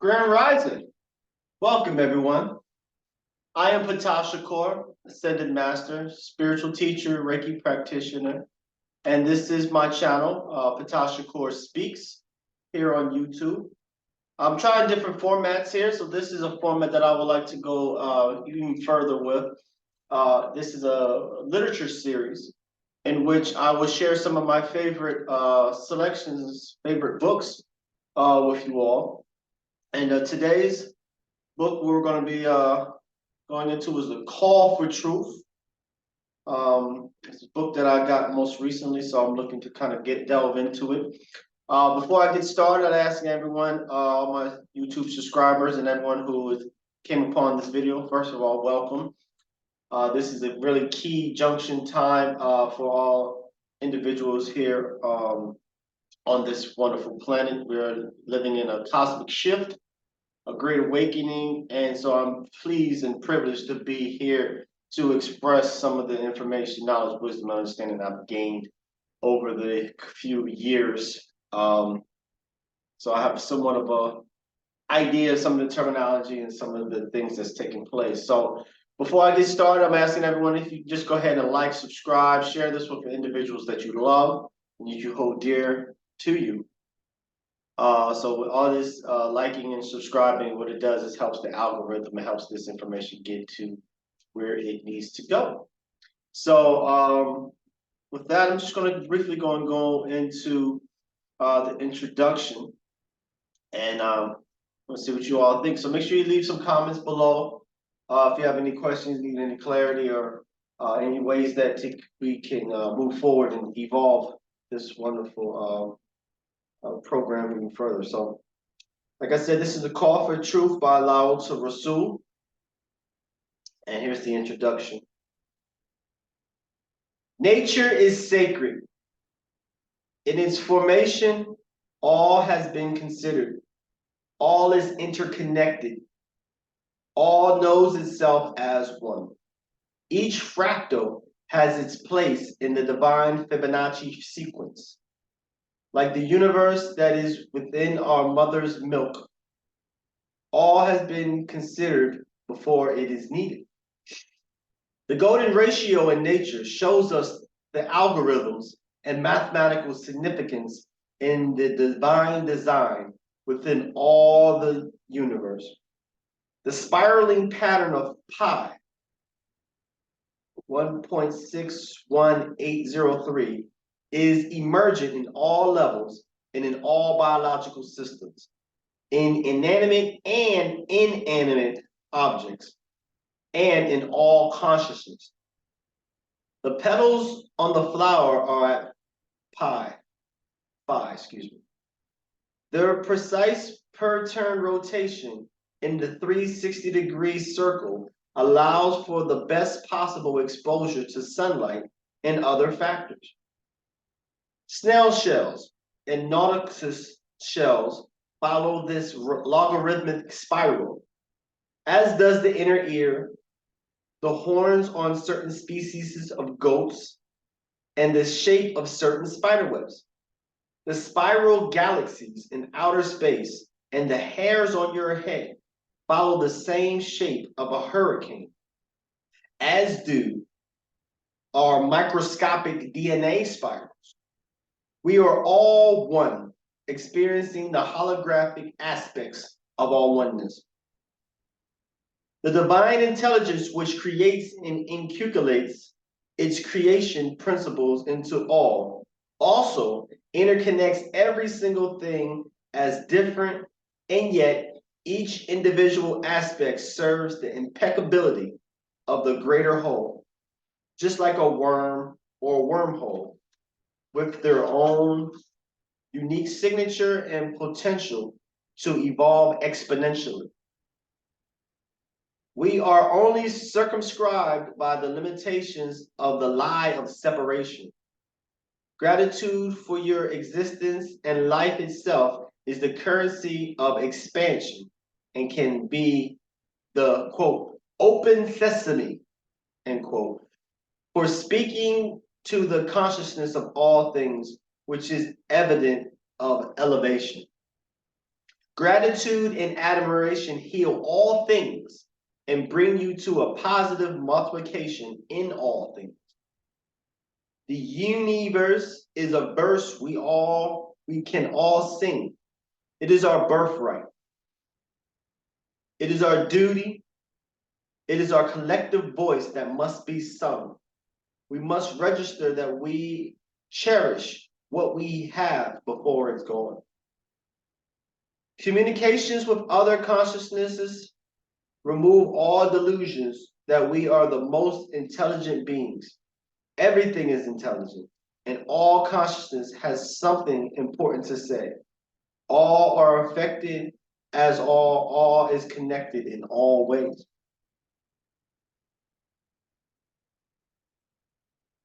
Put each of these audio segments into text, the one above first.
Grand Rising. Welcome, everyone. I am Ptah Shakur, Ascended Master, Spiritual Teacher, Reiki Practitioner, and this is my channel, Ptah Shakur Speaks, here on YouTube. I'm trying different formats here, so this is a format that I would like to go even further with. This is a literature series in which I will share some of my favorite selections, favorite books with you all. And today's book we're going to be going into is The Call for Truth. It's a book that I got most recently, so I'm looking to kind of delve into it. Before I get started, I ask everyone, all my YouTube subscribers and everyone who came upon this video, first of all, welcome. This is a really key junction time for all individuals here on this wonderful planet. We're living in a cosmic shift, a great awakening, and so I'm pleased and privileged to be here to express some of the information, knowledge, wisdom, and understanding I've gained over the few years. So I have somewhat of a idea of some of the terminology and some of the things that's taking place. So before I get started, I'm asking everyone if you just go ahead and like, subscribe, share this with the individuals that you love and you hold dear to you. So with all this liking and subscribing, what it does is helps the algorithm, it helps this information get to where it needs to go. So with that, I'm just going to briefly go into the introduction, and let's see what you all think. So make sure you leave some comments below if you have any questions, need any clarity, or any ways that we can move forward and evolve this wonderful program even further. So, like I said, this is The Call for Truth by Laota Rassoull. And here's the introduction. Nature is sacred. In its formation, all has been considered. All is interconnected. All knows itself as one. Each fractal has its place in the divine Fibonacci sequence. Like the universe that is within our mother's milk, all has been considered before it is needed. The golden ratio in nature shows us the algorithms and mathematical significance in the divine design within all the universe. The spiraling pattern of pi, 1.61803, is emergent in all levels and in all biological systems, in inanimate and inanimate objects, and in all consciousness. The petals on the flower are at pi, excuse me. Their precise per turn rotation in the 360-degree circle allows for the best possible exposure to sunlight and other factors. Snail shells and nauticus shells follow this logarithmic spiral, as does the inner ear, the horns on certain species of goats, and the shape of certain spiderwebs. The spiral galaxies in outer space and the hairs on your head follow the same shape of a hurricane, as do our microscopic DNA spirals. We are all one, experiencing the holographic aspects of all oneness. The divine intelligence which creates and inculcates its creation principles into all also interconnects every single thing as different, and yet each individual aspect serves the impeccability of the greater whole, just like a worm or a wormhole, with their own unique signature and potential to evolve exponentially. We are only circumscribed by the limitations of the lie of separation. Gratitude for your existence and life itself is the currency of expansion and can be the, quote, open sesame, end quote, for speaking to the consciousness of all things, which is evident of elevation. Gratitude and admiration heal all things and bring you to a positive multiplication in all things. The universe is a verse we can all sing. It is our birthright. It is our duty. It is our collective voice that must be sung. We must register that we cherish what we have before it's gone. Communications with other consciousnesses remove all delusions that we are the most intelligent beings. Everything is intelligent, and all consciousness has something important to say. All are affected as all is connected in all ways.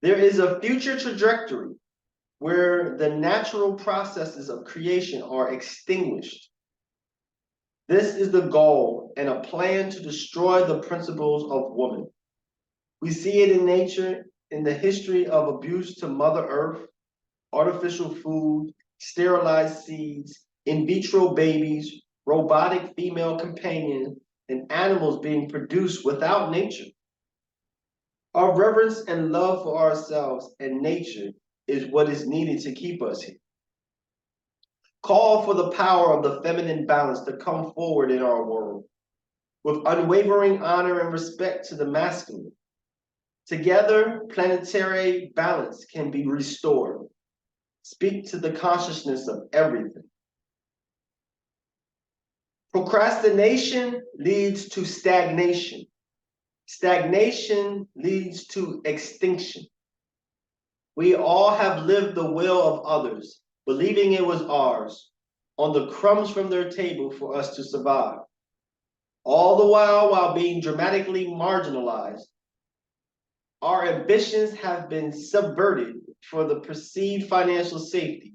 There is a future trajectory where the natural processes of creation are extinguished. This is the goal and a plan to destroy the principles of woman. We see it in nature, in the history of abuse to Mother Earth, artificial food, sterilized seeds, in vitro babies, robotic female companions, and animals being produced without nature. Our reverence and love for ourselves and nature is what is needed to keep us here. Call for the power of the feminine balance to come forward in our world with unwavering honor and respect to the masculine. Together, planetary balance can be restored. Speak to the consciousness of everything. Procrastination leads to stagnation. Stagnation leads to extinction. We all have lived the will of others, believing it was ours, on the crumbs from their table for us to survive. All the while being dramatically marginalized. Our ambitions have been subverted for the perceived financial safety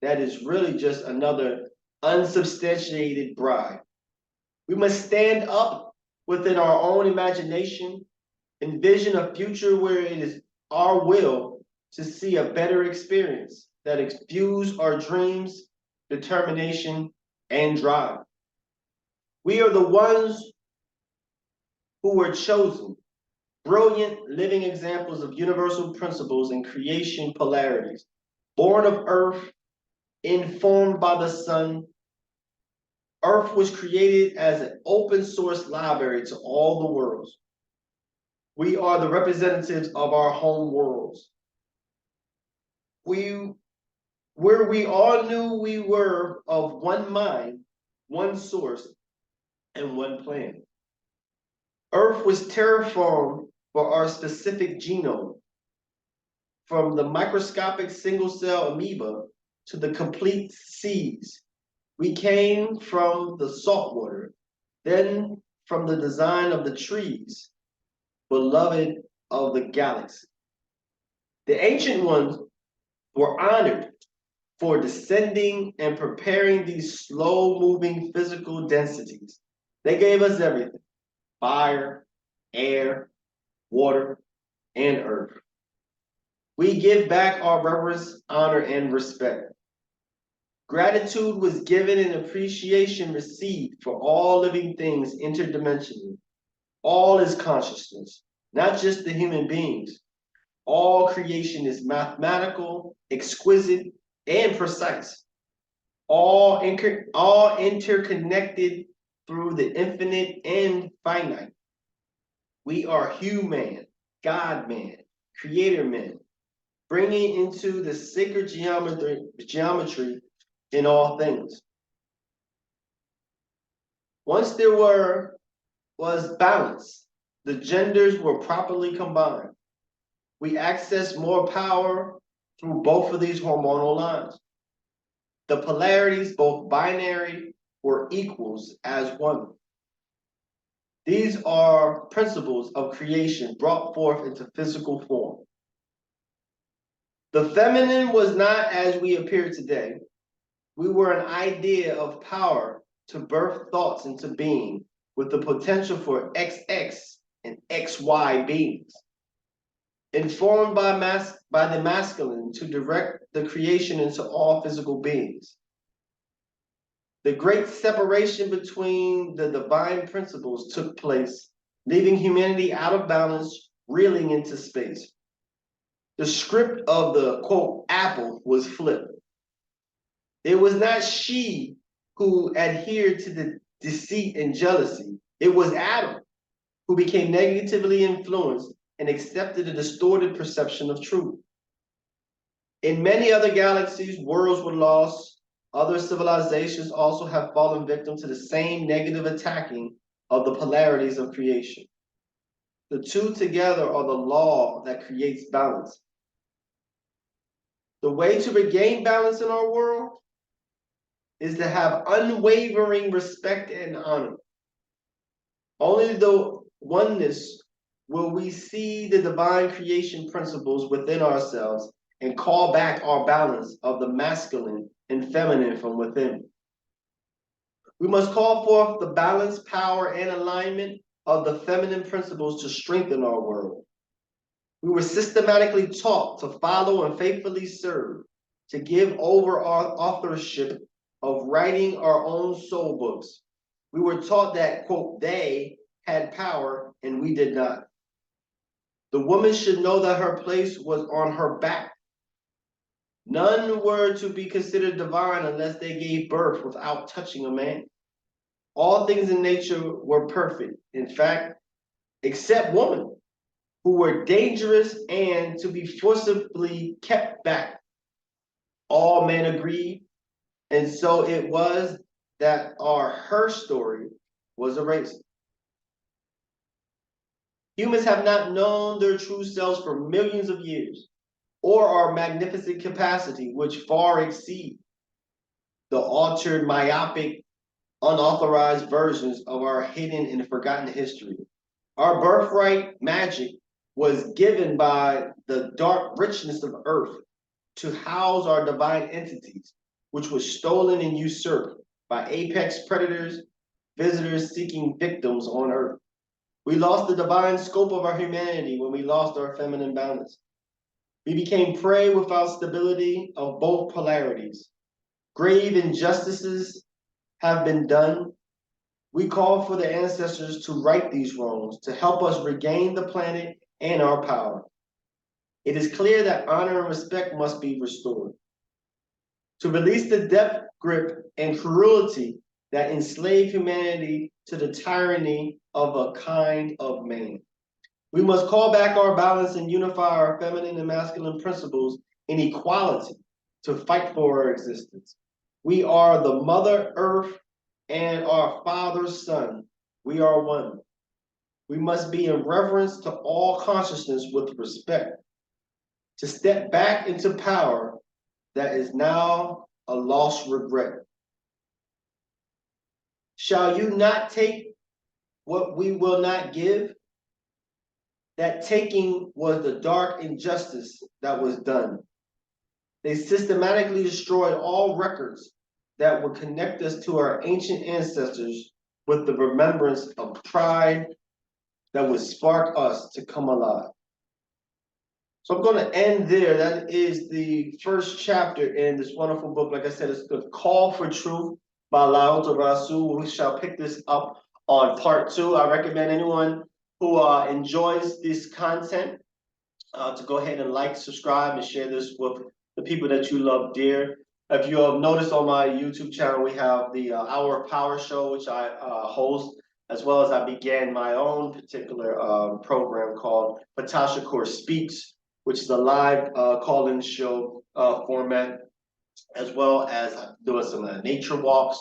that is really just another unsubstantiated bribe. We must stand up within our own imagination, envision a future where it is our will to see a better experience that infuse our dreams, determination, and drive. We are the ones who were chosen, brilliant living examples of universal principles and creation polarities, born of earth, informed by the sun. Earth was created as an open source library to all the worlds. We are the representatives of our home worlds. Where we all knew we were of one mind, one source, and one plan. Earth was terraformed for our specific genome, from the microscopic single-cell amoeba to the complete seeds. We came from the salt water, then from the design of the trees, beloved of the galaxy. The ancient ones were honored for descending and preparing these slow-moving physical densities. They gave us everything: fire, air, water, and earth. We give back our reverence, honor, and respect. Gratitude was given and appreciation received for all living things interdimensionally. All is consciousness, not just the human beings. All creation is mathematical, exquisite, and precise. All interconnected through the infinite and finite. We are human, God-man, creator-man, bringing into the sacred geometry in all things. Once there was balance, the genders were properly combined. We access more power through both of these hormonal lines. The polarities, both binary, were equals as one. These are principles of creation brought forth into physical form. The feminine was not as we appear today. We were an idea of power to birth thoughts into being with the potential for XX and XY beings. Informed by the masculine to direct the creation into all physical beings. The great separation between the divine principles took place, leaving humanity out of balance, reeling into space. The script of the, quote, apple was flipped. It was not she who adhered to the deceit and jealousy. It was Adam who became negatively influenced and accepted a distorted perception of truth. In many other galaxies, worlds were lost. Other civilizations also have fallen victim to the same negative attacking of the polarities of creation. The two together are the law that creates balance. The way to regain balance in our world is to have unwavering respect and honor. Only the oneness will we see the divine creation principles within ourselves and call back our balance of the masculine and feminine from within. We must call forth the balance, power, and alignment of the feminine principles to strengthen our world. We were systematically taught to follow and faithfully serve, to give over our authorship of writing our own soul books. We were taught that, quote, they had power and we did not. The woman should know that her place was on her back. None were to be considered divine unless they gave birth without touching a man. All things in nature were perfect, in fact, except woman, who were dangerous and to be forcibly kept back. All men agreed, and so it was that her story was erased. Humans have not known their true selves for millions of years, or our magnificent capacity, which far exceed the altered, myopic, unauthorized versions of our hidden and forgotten history. Our birthright magic was given by the dark richness of earth to house our divine entities, which was stolen and usurped by apex predators, visitors seeking victims on earth. We lost the divine scope of our humanity when we lost our feminine balance. We became prey without stability of both polarities. Grave injustices have been done. We call for the ancestors to right these wrongs, to help us regain the planet and our power. It is clear that honor and respect must be restored. To release the death grip and cruelty that enslaved humanity to the tyranny of a kind of man. We must call back our balance and unify our feminine and masculine principles in equality to fight for our existence. We are the Mother Earth and our Father's Son. We are one. We must be in reverence to all consciousness with respect. To step back into power that is now a lost regret. Shall you not take what we will not give? That taking was the dark injustice that was done. They systematically destroyed all records that would connect us to our ancient ancestors with the remembrance of pride that would spark us to come alive. So I'm going to end there. That is the first chapter in this wonderful book. Like I said, it's the Call for Truth by Laota Rassoull. We shall pick this up on part 2. I recommend anyone who enjoys this content to go ahead and like, subscribe, and share this with the people that you love dear. If you have noticed on my YouTube channel, we have the Hour of Power show, which I host, as well as I began my own particular program called Ptah Shakur Speaks, which is a live call-in show format, as well as doing some nature walks,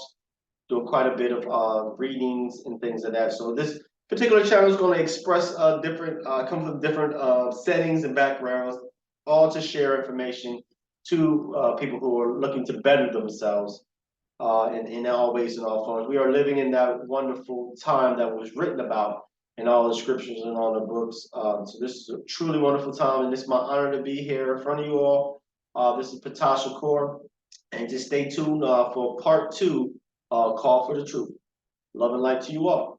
doing quite a bit of readings and things of that. So this particular channel is going to express come from different settings and backgrounds, all to share information to people who are looking to better themselves in all ways and all forms. We are living in that wonderful time that was written about in all the scriptures and all the books. So this is a truly wonderful time, and it's my honor to be here in front of you all. This is Ptah Shakur, and just stay tuned for part 2, Call for the Truth. Love and light to you all.